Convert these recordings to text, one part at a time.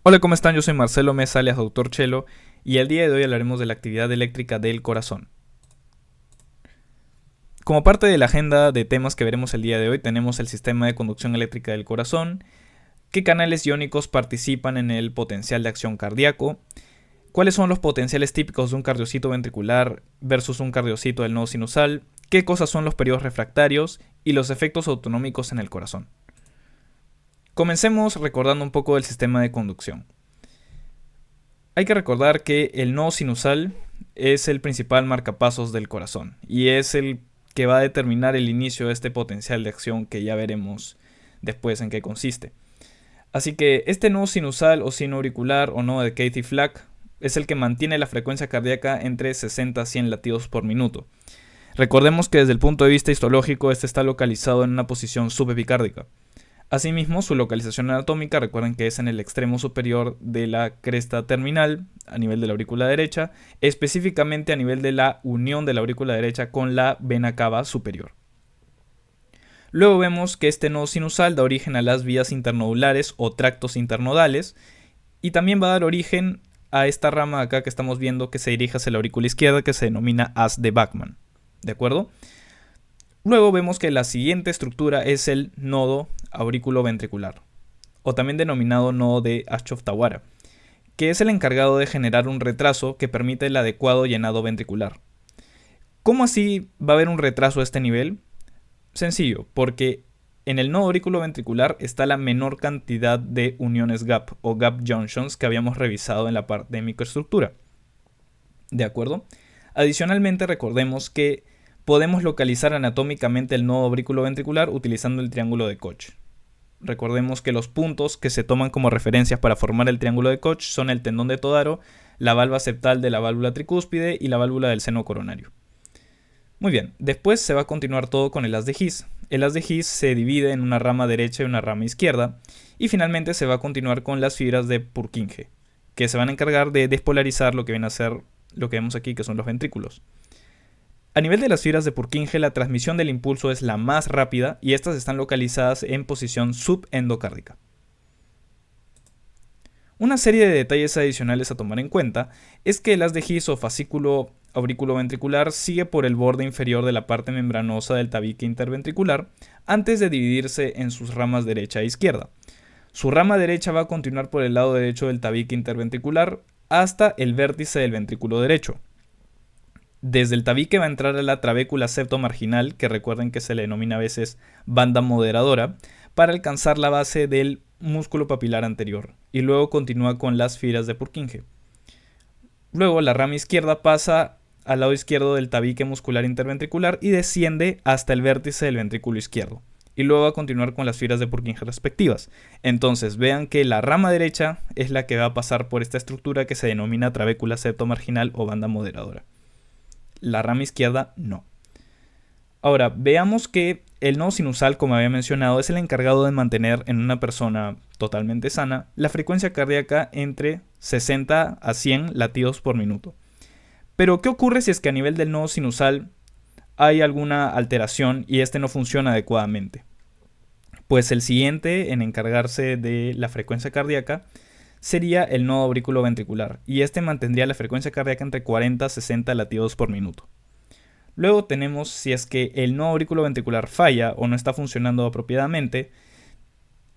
Hola, ¿cómo están? Yo soy Marcelo Mesa, alias Doctor Chelo, y el día de hoy hablaremos de la actividad eléctrica del corazón. Como parte de la agenda de temas que veremos el día de hoy, tenemos el sistema de conducción eléctrica del corazón, qué canales iónicos participan en el potencial de acción cardíaco, cuáles son los potenciales típicos de un cardiocito ventricular versus un cardiocito del nodo sinusal, qué cosas son los periodos refractarios y los efectos autonómicos en el corazón. Comencemos recordando un poco del sistema de conducción. Hay que recordar que el nodo sinusal es el principal marcapasos del corazón y es el que va a determinar el inicio de este potencial de acción que ya veremos después en qué consiste. Así que este nodo sinusal o sino auricular o nodo de Katy-Flack es el que mantiene la frecuencia cardíaca entre 60 a 100 latidos por minuto. Recordemos que desde el punto de vista histológico este está localizado en una posición subepicárdica. Asimismo, su localización anatómica, recuerden que es en el extremo superior de la cresta terminal, a nivel de la aurícula derecha, específicamente a nivel de la unión de la aurícula derecha con la vena cava superior. Luego vemos que este nodo sinusal da origen a las vías internodulares o tractos internodales y también va a dar origen a esta rama acá que estamos viendo que se dirige hacia la aurícula izquierda, que se denomina haz de Bachmann. ¿De acuerdo? Luego vemos que la siguiente estructura es el nodo aurículo-ventricular, o también denominado nodo de Ashov-Tawara, que es el encargado de generar un retraso que permite el adecuado llenado ventricular. ¿Cómo así va a haber un retraso a este nivel? Sencillo, porque en el nodo aurículo-ventricular está la menor cantidad de uniones gap o gap junctions que habíamos revisado en la parte de microestructura. ¿De acuerdo? Adicionalmente, recordemos que podemos localizar anatómicamente el nodo aurículo-ventricular utilizando el triángulo de Koch. Recordemos que los puntos que se toman como referencias para formar el triángulo de Koch son el tendón de Todaro, la valva septal de la válvula tricúspide y la válvula del seno coronario. Muy bien, después se va a continuar todo con el haz de His. El haz de His se divide en una rama derecha y una rama izquierda, y finalmente se va a continuar con las fibras de Purkinje, que se van a encargar de despolarizar lo que viene a ser lo que vemos aquí, que son los ventrículos. A nivel de las fibras de Purkinje, la transmisión del impulso es la más rápida y estas están localizadas en posición subendocárdica. Una serie de detalles adicionales a tomar en cuenta es que el haz de His o fascículo auriculoventricular sigue por el borde inferior de la parte membranosa del tabique interventricular antes de dividirse en sus ramas derecha e izquierda. Su rama derecha va a continuar por el lado derecho del tabique interventricular hasta el vértice del ventrículo derecho. Desde el tabique va a entrar a la trabécula septomarginal, que recuerden que se le denomina a veces banda moderadora, para alcanzar la base del músculo papilar anterior, y luego continúa con las fibras de Purkinje. Luego la rama izquierda pasa al lado izquierdo del tabique muscular interventricular y desciende hasta el vértice del ventrículo izquierdo, y luego va a continuar con las fibras de Purkinje respectivas. Entonces vean que la rama derecha es la que va a pasar por esta estructura que se denomina trabécula septomarginal o banda moderadora. La rama izquierda no. Ahora, veamos que el nodo sinusal, como había mencionado, es el encargado de mantener en una persona totalmente sana la frecuencia cardíaca entre 60 a 100 latidos por minuto. Pero, ¿qué ocurre si es que a nivel del nodo sinusal hay alguna alteración y este no funciona adecuadamente? Pues el siguiente en encargarse de la frecuencia cardíaca sería el nodo aurículo-ventricular, y este mantendría la frecuencia cardíaca entre 40 a 60 latidos por minuto. Luego tenemos si es que el nodo aurículo-ventricular falla o no está funcionando apropiadamente,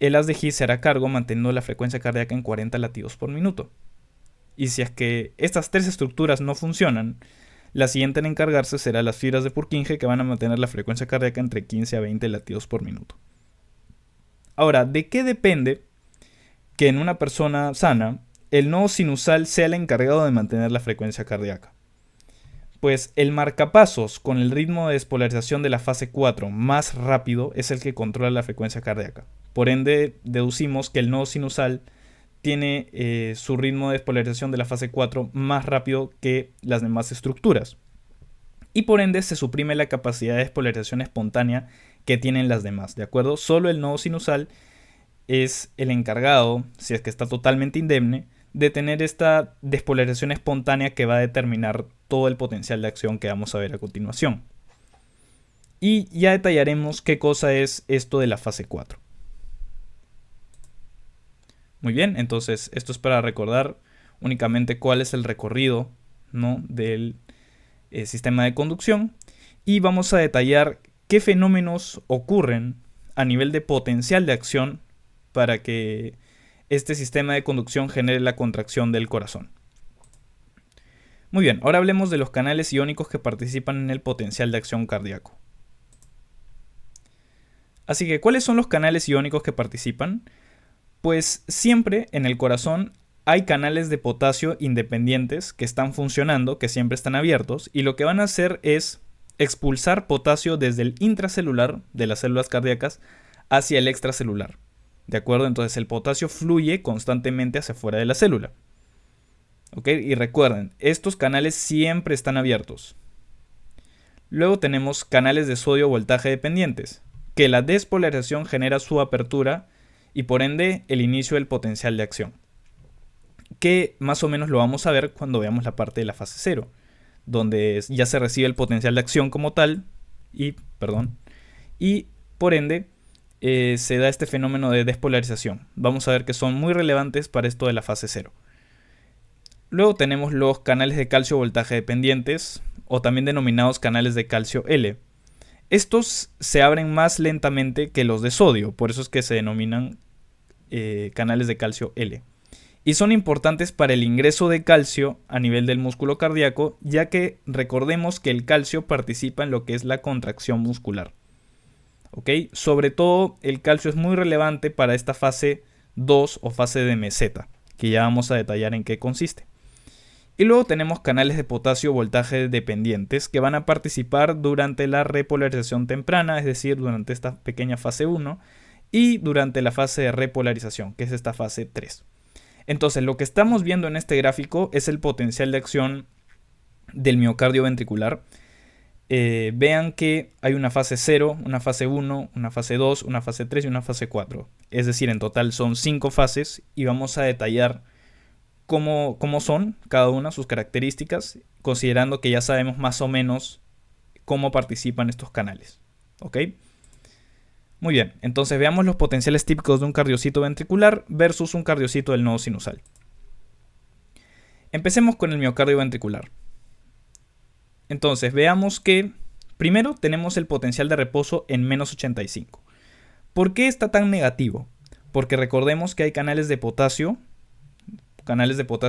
el haz de His se hará cargo manteniendo la frecuencia cardíaca en 40 latidos por minuto. Y si es que estas tres estructuras no funcionan, la siguiente en encargarse será las fibras de Purkinje, que van a mantener la frecuencia cardíaca entre 15 a 20 latidos por minuto. Ahora, ¿de qué depende que en una persona sana el nodo sinusal sea el encargado de mantener la frecuencia cardíaca? Pues el marcapasos con el ritmo de despolarización de la fase 4 más rápido es el que controla la frecuencia cardíaca. Por ende, deducimos que el nodo sinusal tiene su ritmo de despolarización de la fase 4 más rápido que las demás estructuras. Y por ende se suprime la capacidad de despolarización espontánea que tienen las demás, ¿de acuerdo? Solo el nodo sinusal es el encargado, si es que está totalmente indemne, de tener esta despolarización espontánea que va a determinar todo el potencial de acción que vamos a ver a continuación. Y ya detallaremos qué cosa es esto de la fase 4. Muy bien, entonces esto es para recordar únicamente cuál es el recorrido, ¿no?, del sistema de conducción, y vamos a detallar qué fenómenos ocurren a nivel de potencial de acción para que este sistema de conducción genere la contracción del corazón. Muy bien, ahora hablemos de los canales iónicos que participan en el potencial de acción cardíaco. Así que, ¿cuáles son los canales iónicos que participan? Pues siempre en el corazón hay canales de potasio independientes que están funcionando, que siempre están abiertos, y lo que van a hacer es expulsar potasio desde el intracelular de las células cardíacas hacia el extracelular. ¿De acuerdo? Entonces el potasio fluye constantemente hacia afuera de la célula. ¿Ok? Y recuerden, estos canales siempre están abiertos. Luego tenemos canales de sodio voltaje dependientes, que la despolarización genera su apertura y por ende el inicio del potencial de acción, que más o menos lo vamos a ver cuando veamos la parte de la fase 0, donde ya se recibe el potencial de acción como tal y por ende se da este fenómeno de despolarización. Vamos a ver que son muy relevantes para esto de la fase 0. Luego tenemos los canales de calcio voltaje dependientes, o también denominados canales de calcio L. Estos se abren más lentamente que los de sodio, por eso es que se denominan canales de calcio L. Y son importantes para el ingreso de calcio a nivel del músculo cardíaco, ya que recordemos que el calcio participa en lo que es la contracción muscular. ¿Ok? Sobre todo el calcio es muy relevante para esta fase 2 o fase de meseta, que ya vamos a detallar en qué consiste. Y luego tenemos canales de potasio voltaje dependientes que van a participar durante la repolarización temprana, es decir, durante esta pequeña fase 1 y durante la fase de repolarización, que es esta fase 3. Entonces, lo que estamos viendo en este gráfico es el potencial de acción del miocardio ventricular. Vean que hay una fase 0, una fase 1, una fase 2, una fase 3 y una fase 4. Es decir, en total son 5 fases y vamos a detallar cómo son cada una, sus características, considerando que ya sabemos más o menos cómo participan estos canales. ¿Ok? Muy bien, entonces veamos los potenciales típicos de un cardiocito ventricular versus un cardiocito del nodo sinusal. Empecemos con el miocardio ventricular. Entonces veamos que primero tenemos el potencial de reposo en menos 85. ¿Por qué está tan negativo? Porque recordemos que hay canales de potasio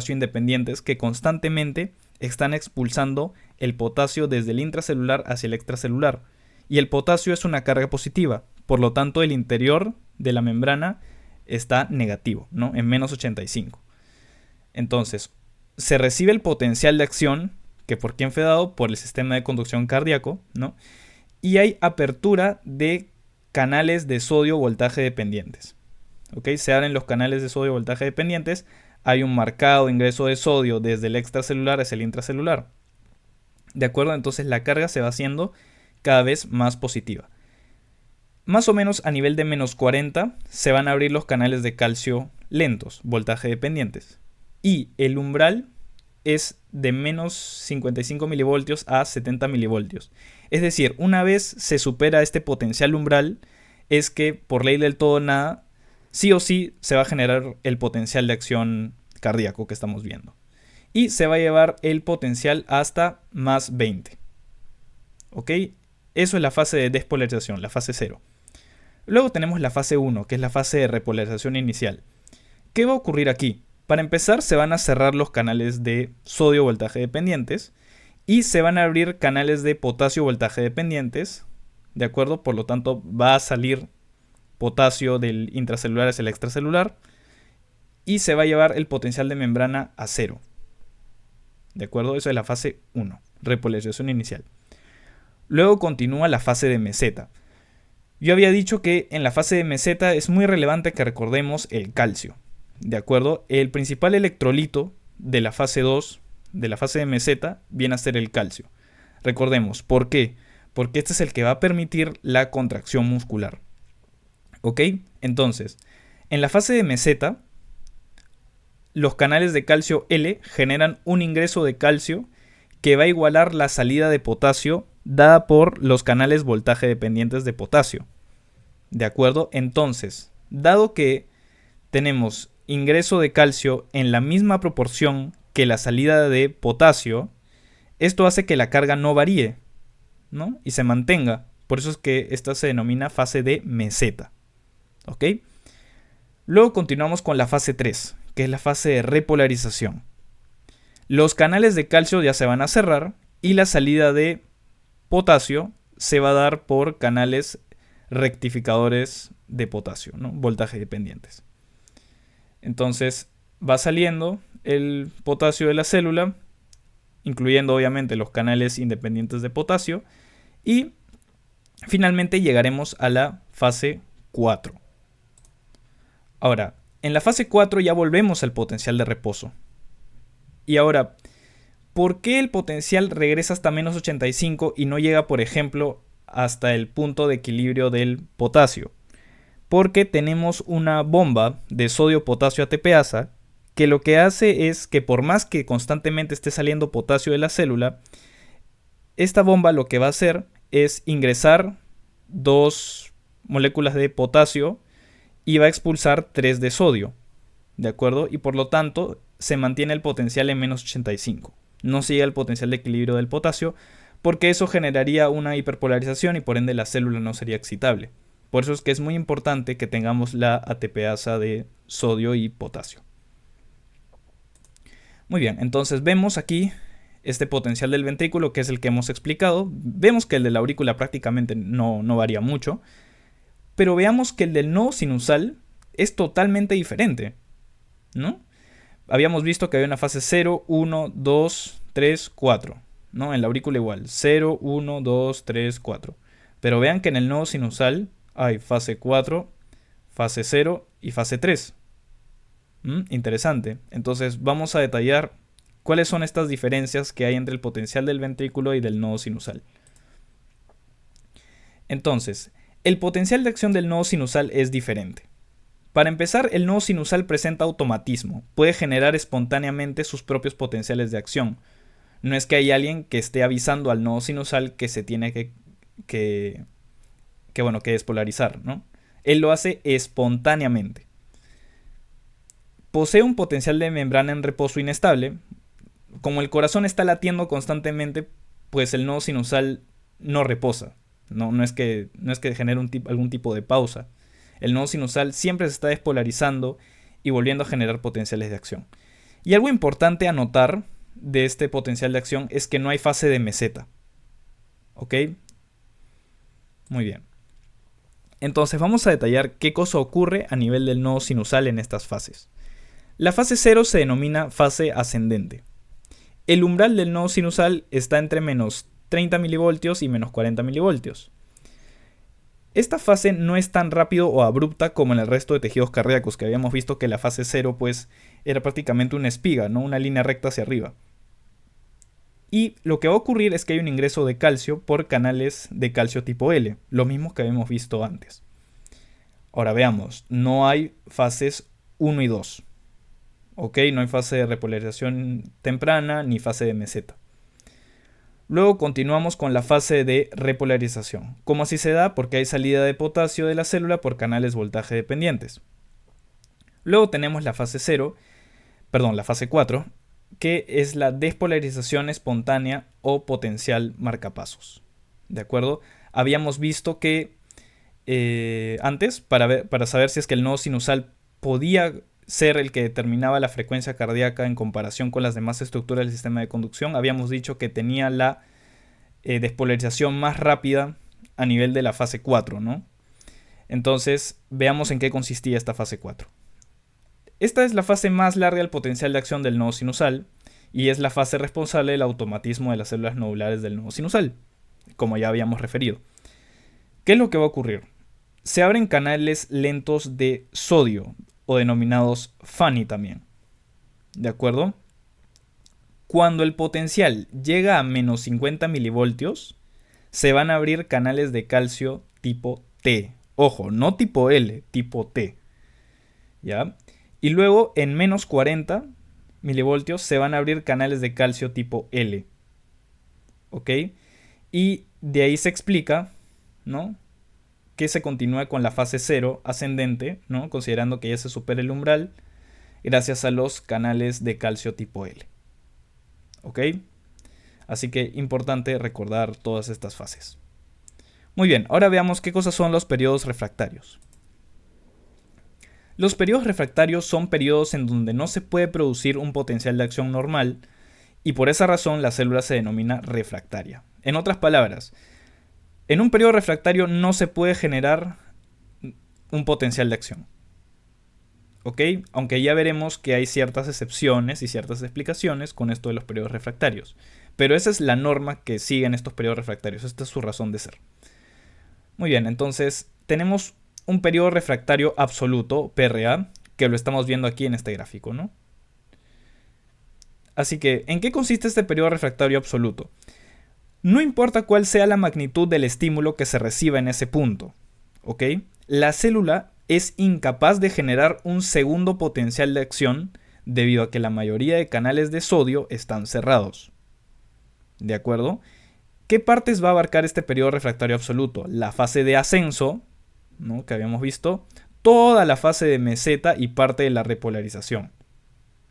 independientes que constantemente están expulsando el potasio desde el intracelular hacia el extracelular. Y el potasio es una carga positiva, por lo tanto el interior de la membrana está negativo, ¿no?, en menos 85. Entonces, se recibe el potencial de acción, que por quién fue dado, por el sistema de conducción cardíaco, ¿no?, y hay apertura de canales de sodio voltaje dependientes. ¿Ok? Se abren los canales de sodio voltaje dependientes, hay un marcado ingreso de sodio desde el extracelular hacia el intracelular. ¿De acuerdo? Entonces la carga se va haciendo cada vez más positiva. Más o menos a nivel de menos 40 se van a abrir los canales de calcio lentos, voltaje dependientes. Y el umbral es de menos 55 milivoltios a 70 milivoltios. Es decir, una vez se supera este potencial umbral, es que por ley del todo nada, sí o sí se va a generar el potencial de acción cardíaco que estamos viendo. Y se va a llevar el potencial hasta más 20. ¿Ok? Eso es la fase de despolarización, la fase 0. Luego tenemos la fase 1, que es la fase de repolarización inicial. ¿Qué va a ocurrir aquí? Para empezar, se van a cerrar los canales de sodio voltaje dependientes y se van a abrir canales de potasio voltaje dependientes. ¿De acuerdo? Por lo tanto, va a salir potasio del intracelular hacia el extracelular y se va a llevar el potencial de membrana a 0. ¿De acuerdo? Eso es la fase 1, repolarización inicial. Luego continúa la fase de meseta. Yo había dicho que en la fase de meseta es muy relevante que recordemos el calcio. ¿De acuerdo? El principal electrolito de la fase 2, de la fase de meseta, viene a ser el calcio. Recordemos, ¿por qué? Porque este es el que va a permitir la contracción muscular. ¿Ok? Entonces, en la fase de meseta, los canales de calcio L generan un ingreso de calcio que va a igualar la salida de potasio dada por los canales voltaje dependientes de potasio. ¿De acuerdo? Entonces, dado que tenemos ingreso de calcio en la misma proporción que la salida de potasio, esto hace que la carga no varíe, ¿no? Y se mantenga. Por eso es que esta se denomina fase de meseta. ¿Ok? Luego continuamos con la fase 3, que es la fase de repolarización. Los canales de calcio ya se van a cerrar y la salida de potasio se va a dar por canales rectificadores de potasio, ¿no? Voltaje dependientes. Entonces va saliendo el potasio de la célula, incluyendo obviamente los canales independientes de potasio, y finalmente llegaremos a la fase 4. Ahora, en la fase 4 ya volvemos al potencial de reposo. Y ahora, ¿por qué el potencial regresa hasta menos 85 y no llega, por ejemplo, hasta el punto de equilibrio del potasio? Porque tenemos una bomba de sodio-potasio ATPasa que lo que hace es que por más que constantemente esté saliendo potasio de la célula, esta bomba lo que va a hacer es ingresar 2 moléculas de potasio y va a expulsar 3 de sodio, ¿de acuerdo? Y por lo tanto se mantiene el potencial en menos 85. No se llega al potencial de equilibrio del potasio porque eso generaría una hiperpolarización y por ende la célula no sería excitable. Por eso es que es muy importante que tengamos la ATPasa de sodio y potasio. Muy bien, entonces vemos aquí este potencial del ventrículo, que es el que hemos explicado. Vemos que el de la aurícula prácticamente no varía mucho, pero veamos que el del nodo sinusal es totalmente diferente, ¿no? Habíamos visto que había una fase 0, 1, 2, 3, 4, ¿no? En la aurícula igual, 0, 1, 2, 3, 4. Pero vean que en el nodo sinusal hay fase 4, fase 0 y fase 3. Interesante. Entonces vamos a detallar cuáles son estas diferencias que hay entre el potencial del ventrículo y del nodo sinusal. Entonces, el potencial de acción del nodo sinusal es diferente. Para empezar, el nodo sinusal presenta automatismo, puede generar espontáneamente sus propios potenciales de acción. No es que hay alguien que esté avisando al nodo sinusal que se tiene que despolarizar, ¿no? Él lo hace espontáneamente. Posee un potencial de membrana en reposo inestable. Como el corazón está latiendo constantemente, pues el nodo sinusal no reposa. No es que genere algún tipo de pausa. El nodo sinusal siempre se está despolarizando y volviendo a generar potenciales de acción. Y algo importante a notar de este potencial de acción es que no hay fase de meseta. ¿Ok? Muy bien. Entonces vamos a detallar qué cosa ocurre a nivel del nodo sinusal en estas fases. La fase 0 se denomina fase ascendente. El umbral del nodo sinusal está entre menos 30 milivoltios y menos 40 milivoltios. Esta fase no es tan rápido o abrupta como en el resto de tejidos cardíacos, que habíamos visto que la fase 0 pues, era prácticamente una espiga, ¿no? Una línea recta hacia arriba. Y lo que va a ocurrir es que hay un ingreso de calcio por canales de calcio tipo L, lo mismo que habíamos visto antes. Ahora veamos, no hay fases 1 y 2. ¿Ok? No hay fase de repolarización temprana ni fase de meseta. Luego continuamos con la fase de repolarización. ¿Cómo así se da? Porque hay salida de potasio de la célula por canales voltaje dependientes. Luego tenemos la fase 4, que es la despolarización espontánea o potencial marcapasos. ¿De acuerdo? Habíamos visto que antes, para saber si es que el nodo sinusal podía ser el que determinaba la frecuencia cardíaca en comparación con las demás estructuras del sistema de conducción, habíamos dicho que tenía la despolarización más rápida a nivel de la fase 4, ¿no? Entonces, veamos en qué consistía esta fase 4. Esta es la fase más larga del potencial de acción del nodo sinusal y es la fase responsable del automatismo de las células nodulares del nodo sinusal, como ya habíamos referido. ¿Qué es lo que va a ocurrir? Se abren canales lentos de sodio, o denominados Fanny también. ¿De acuerdo? Cuando el potencial llega a menos 50 milivoltios, se van a abrir canales de calcio tipo T. Ojo, no tipo L, tipo T. ¿Ya? Y luego en menos 40 milivoltios se van a abrir canales de calcio tipo L. ¿Ok? Y de ahí se explica, ¿no?, que se continúa con la fase 0 ascendente, ¿no?, considerando que ya se supera el umbral gracias a los canales de calcio tipo L. ¿Ok? Así que importante recordar todas estas fases. Muy bien, ahora veamos qué cosas son los periodos refractarios. Los periodos refractarios son periodos en donde no se puede producir un potencial de acción normal y por esa razón la célula se denomina refractaria. En otras palabras, en un periodo refractario no se puede generar un potencial de acción. ¿Ok? Aunque ya veremos que hay ciertas excepciones y ciertas explicaciones con esto de los periodos refractarios. Pero esa es la norma que siguen estos periodos refractarios. Esta es su razón de ser. Muy bien, entonces tenemos un periodo refractario absoluto, PRA, que lo estamos viendo aquí en este gráfico, ¿no? Así que, ¿en qué consiste este periodo refractario absoluto? No importa cuál sea la magnitud del estímulo que se reciba en ese punto, ¿ok? La célula es incapaz de generar un segundo potencial de acción debido a que la mayoría de canales de sodio están cerrados. ¿De acuerdo? ¿Qué partes va a abarcar este periodo refractario absoluto? La fase de ascenso, ¿no?, que habíamos visto, toda la fase de meseta y parte de la repolarización.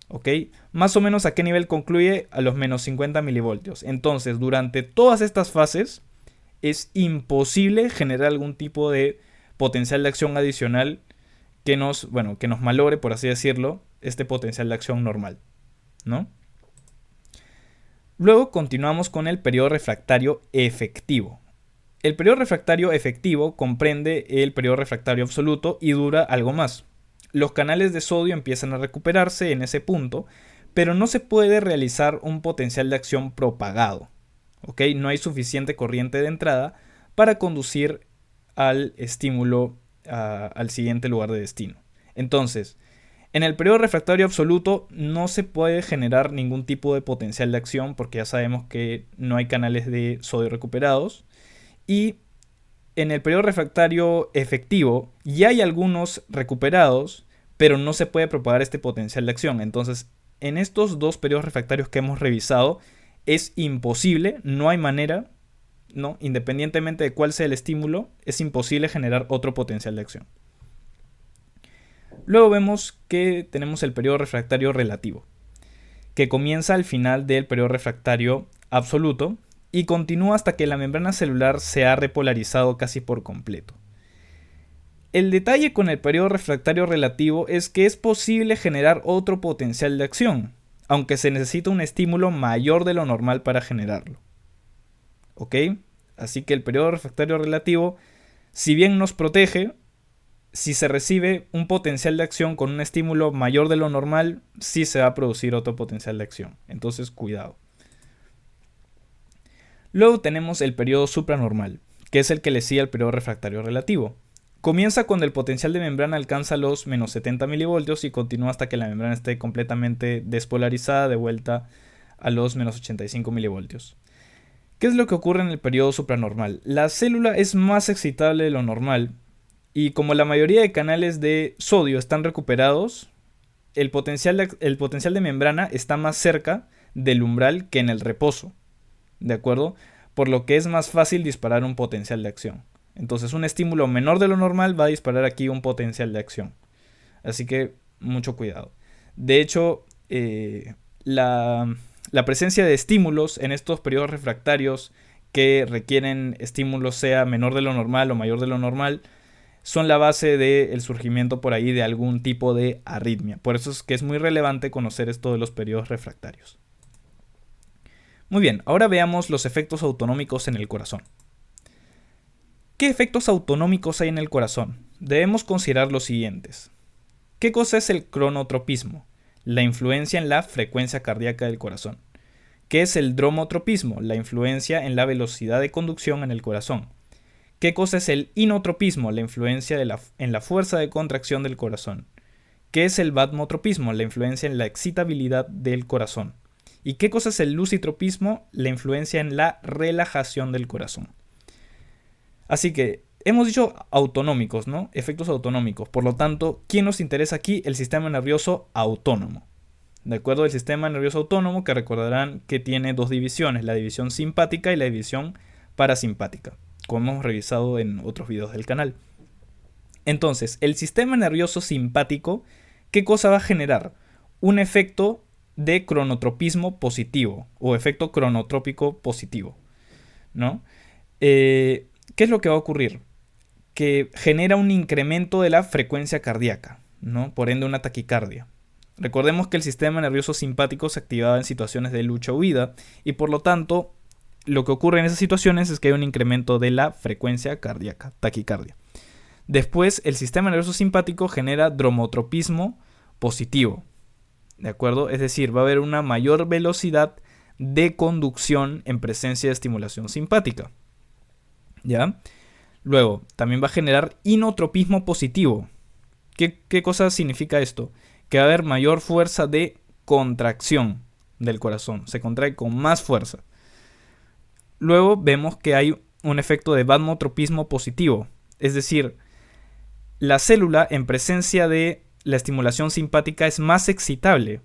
¿Ok? Más o menos a qué nivel concluye, a los menos 50 milivoltios. Entonces, durante todas estas fases es imposible generar algún tipo de potencial de acción adicional que nos malogre, por así decirlo, este potencial de acción normal, ¿no? Luego continuamos con el periodo refractario efectivo. El periodo refractario efectivo comprende el periodo refractario absoluto y dura algo más. Los canales de sodio empiezan a recuperarse en ese punto, pero no se puede realizar un potencial de acción propagado. ¿Ok? No hay suficiente corriente de entrada para conducir al estímulo al siguiente lugar de destino. Entonces, en el periodo refractario absoluto no se puede generar ningún tipo de potencial de acción porque ya sabemos que no hay canales de sodio recuperados. Y en el periodo refractario efectivo ya hay algunos recuperados, pero no se puede propagar este potencial de acción. Entonces, en estos dos periodos refractarios que hemos revisado, es imposible, no hay manera, ¿no? Independientemente de cuál sea el estímulo, es imposible generar otro potencial de acción. Luego vemos que tenemos el periodo refractario relativo, que comienza al final del periodo refractario absoluto y continúa hasta que la membrana celular se ha repolarizado casi por completo. El detalle con el periodo refractario relativo es que es posible generar otro potencial de acción, aunque se necesita un estímulo mayor de lo normal para generarlo. ¿Ok? Así que el periodo refractario relativo, si bien nos protege, si se recibe un potencial de acción con un estímulo mayor de lo normal, sí se va a producir otro potencial de acción. Entonces, cuidado. Luego tenemos el periodo supranormal, que es el que le sigue al periodo refractario relativo. Comienza cuando el potencial de membrana alcanza los menos 70 milivoltios y continúa hasta que la membrana esté completamente despolarizada de vuelta a los menos 85 milivoltios. ¿Qué es lo que ocurre en el periodo supranormal? La célula es más excitable de lo normal y como la mayoría de canales de sodio están recuperados, el potencial de membrana está más cerca del umbral que en el reposo. ¿De acuerdo? Por lo que es más fácil disparar un potencial de acción. Entonces un estímulo menor de lo normal va a disparar aquí un potencial de acción. Así que mucho cuidado. De hecho, la presencia de estímulos en estos periodos refractarios que requieren estímulos sea menor de lo normal o mayor de lo normal son la base del surgimiento por ahí de algún tipo de arritmia. Por eso es que es muy relevante conocer esto de los periodos refractarios. Muy bien, ahora veamos los efectos autonómicos en el corazón. ¿Qué efectos autonómicos hay en el corazón? Debemos considerar los siguientes. ¿Qué cosa es el cronotropismo? La influencia en la frecuencia cardíaca del corazón. ¿Qué es el dromotropismo? La influencia en la velocidad de conducción en el corazón. ¿Qué cosa es el inotropismo? La influencia en la fuerza de contracción del corazón. ¿Qué es el batmotropismo? La influencia en la excitabilidad del corazón. ¿Y qué cosa es el lucitropismo? La influencia en la relajación del corazón. Así que hemos dicho autonómicos, ¿no? Efectos autonómicos. Por lo tanto, ¿quién nos interesa aquí? El sistema nervioso autónomo. ¿De acuerdo? El sistema nervioso autónomo, que recordarán que tiene dos divisiones, la división simpática y la división parasimpática, como hemos revisado en otros videos del canal. Entonces, el sistema nervioso simpático, ¿qué cosa va a generar? Un efecto de cronotropismo positivo o efecto cronotrópico positivo, ¿no? ¿Qué es lo que va a ocurrir? Que genera un incremento de la frecuencia cardíaca, ¿no? Por ende una taquicardia. Recordemos que el sistema nervioso simpático se activaba en situaciones de lucha o huida y por lo tanto lo que ocurre en esas situaciones es que hay un incremento de la frecuencia cardíaca, taquicardia. Después el sistema nervioso simpático genera dromotropismo positivo, ¿de acuerdo? Es decir, va a haber una mayor velocidad de conducción en presencia de estimulación simpática, ¿ya? Luego, también va a generar inotropismo positivo. ¿Qué cosa significa esto? Que va a haber mayor fuerza de contracción del corazón. Se contrae con más fuerza. Luego vemos que hay un efecto de vasmotropismo positivo. Es decir, la célula en presencia de la estimulación simpática es más excitable.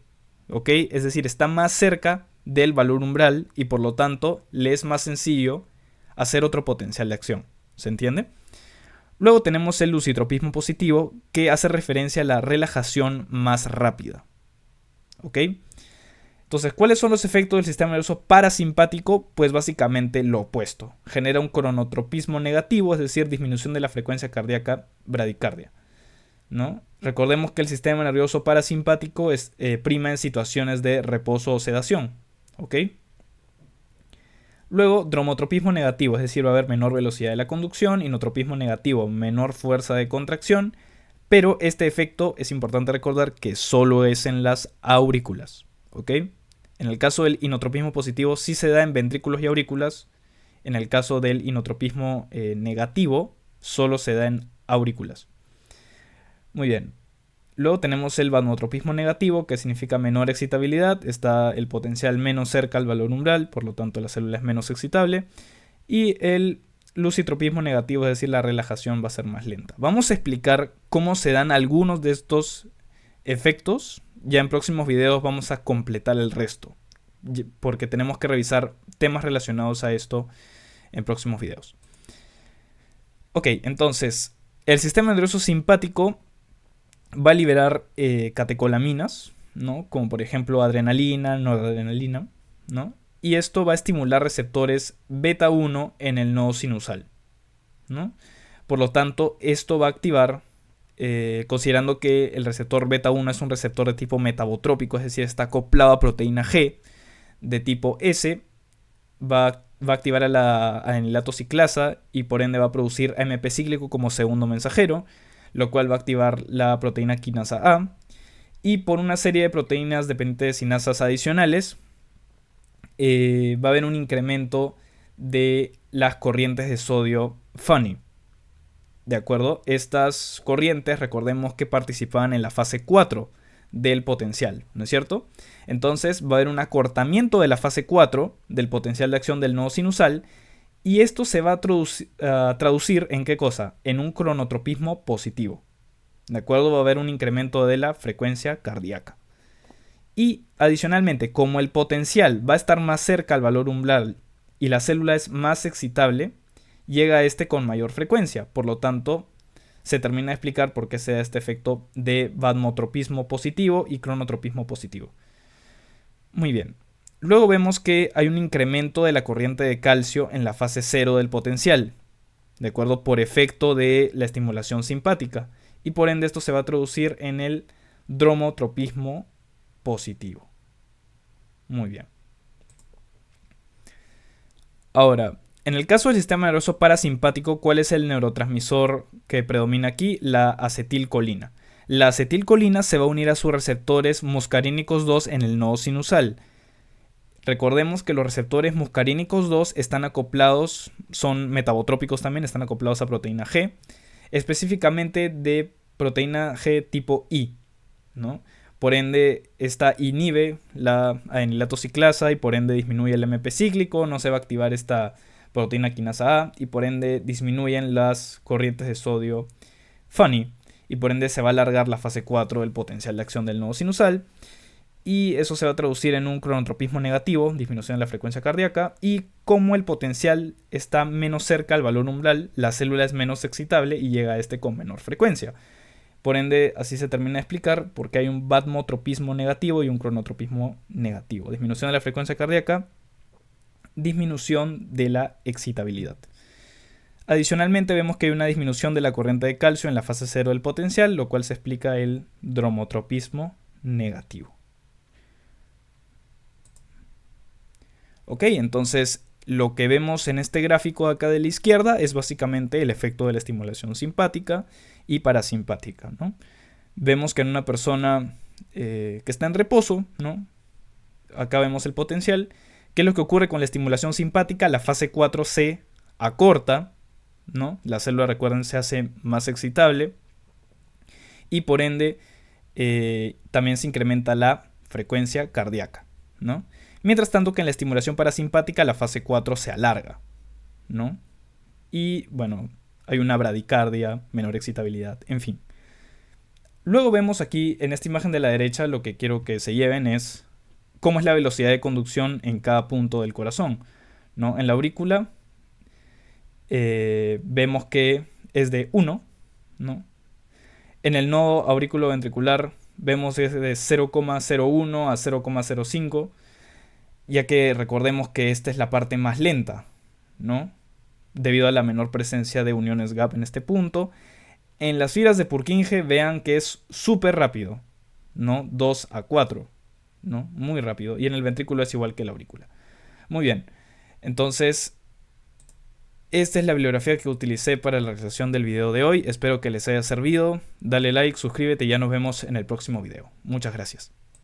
¿Ok? Es decir, está más cerca del valor umbral y por lo tanto le es más sencillo hacer otro potencial de acción. ¿Se entiende? Luego tenemos el lucitropismo positivo, que hace referencia a la relajación más rápida. ¿Ok? Entonces, ¿cuáles son los efectos del sistema nervioso parasimpático? Pues básicamente lo opuesto. Genera un cronotropismo negativo, es decir, disminución de la frecuencia cardíaca, bradicardia, ¿no? Recordemos que el sistema nervioso parasimpático prima en situaciones de reposo o sedación. ¿Ok? Luego, dromotropismo negativo, es decir, va a haber menor velocidad de la conducción, inotropismo negativo, menor fuerza de contracción, pero este efecto es importante recordar que solo es en las aurículas, ¿ok? En el caso del inotropismo positivo sí se da en ventrículos y aurículas, en el caso del inotropismo negativo solo se da en aurículas. Muy bien. Luego tenemos el vasmotropismo negativo, que significa menor excitabilidad. Está el potencial menos cerca al valor umbral, por lo tanto la célula es menos excitable. Y el lucitropismo negativo, es decir, la relajación va a ser más lenta. Vamos a explicar cómo se dan algunos de estos efectos. Ya en próximos videos vamos a completar el resto, porque tenemos que revisar temas relacionados a esto en próximos videos. Ok, entonces, el sistema nervioso simpático va a liberar catecolaminas, ¿no? Como por ejemplo adrenalina, noradrenalina, ¿no? Y esto va a estimular receptores beta 1 en el nodo sinusal, ¿no? Por lo tanto, esto va a activar, considerando que el receptor beta 1 es un receptor de tipo metabotrópico, es decir, está acoplado a proteína G de tipo S, va a activar a la anilato ciclasa y por ende va a producir AMP cíclico como segundo mensajero, lo cual va a activar la proteína quinasa A, y por una serie de proteínas dependientes de sinasas adicionales va a haber un incremento de las corrientes de sodio funny. ¿De acuerdo? Estas corrientes, recordemos que participaban en la fase 4 del potencial, ¿no es cierto? Entonces va a haber un acortamiento de la fase 4 del potencial de acción del nodo sinusal. Y esto se va a traducir en ¿qué cosa? En un cronotropismo positivo. ¿De acuerdo? Va a haber un incremento de la frecuencia cardíaca. Y adicionalmente, como el potencial va a estar más cerca al valor umbral y la célula es más excitable, llega a este con mayor frecuencia. Por lo tanto, se termina de explicar por qué se da este efecto de vasmotropismo positivo y cronotropismo positivo. Muy bien. Luego vemos que hay un incremento de la corriente de calcio en la fase 0 del potencial, ¿de acuerdo? Por efecto de la estimulación simpática. Y por ende esto se va a traducir en el dromotropismo positivo. Muy bien. Ahora, en el caso del sistema nervioso parasimpático, ¿cuál es el neurotransmisor que predomina aquí? La acetilcolina. La acetilcolina se va a unir a sus receptores muscarínicos 2 en el nodo sinusal. Recordemos que los receptores muscarínicos 2 están acoplados, son metabotrópicos también, están acoplados a proteína G, específicamente de proteína G tipo I, ¿no? Por ende, esta inhibe la anilato ciclasa y por ende disminuye el AMP cíclico, no se va a activar esta proteína quinasa A y por ende disminuyen las corrientes de sodio funny y por ende se va a alargar la fase 4 del potencial de acción del nodo sinusal. Y eso se va a traducir en un cronotropismo negativo, disminución de la frecuencia cardíaca, y como el potencial está menos cerca al valor umbral, la célula es menos excitable y llega a este con menor frecuencia. Por ende, así se termina de explicar por qué hay un batmotropismo negativo y un cronotropismo negativo. Disminución de la frecuencia cardíaca, disminución de la excitabilidad. Adicionalmente vemos que hay una disminución de la corriente de calcio en la fase 0 del potencial, lo cual se explica el dromotropismo negativo. Ok, entonces lo que vemos en este gráfico de acá de la izquierda es básicamente el efecto de la estimulación simpática y parasimpática, ¿no? Vemos que en una persona que está en reposo, ¿no? Acá vemos el potencial. ¿Qué es lo que ocurre con la estimulación simpática? La fase 4 se acorta, ¿no? La célula, recuerden, se hace más excitable y por ende también se incrementa la frecuencia cardíaca, ¿no? Mientras tanto que en la estimulación parasimpática la fase 4 se alarga, ¿no? Y bueno, hay una bradicardia, menor excitabilidad, en fin. Luego vemos aquí en esta imagen de la derecha, lo que quiero que se lleven es cómo es la velocidad de conducción en cada punto del corazón, ¿no? En la aurícula vemos que es de 1, ¿no? En el nodo auriculoventricular vemos es de 0,01 a 0,05, ya que recordemos que esta es la parte más lenta, ¿no? Debido a la menor presencia de uniones gap en este punto. En las fibras de Purkinje vean que es súper rápido, ¿no? 2 a 4, ¿no? Muy rápido. Y en el ventrículo es igual que la aurícula. Muy bien. Entonces, esta es la bibliografía que utilicé para la realización del video de hoy. Espero que les haya servido. Dale like, suscríbete y ya nos vemos en el próximo video. Muchas gracias.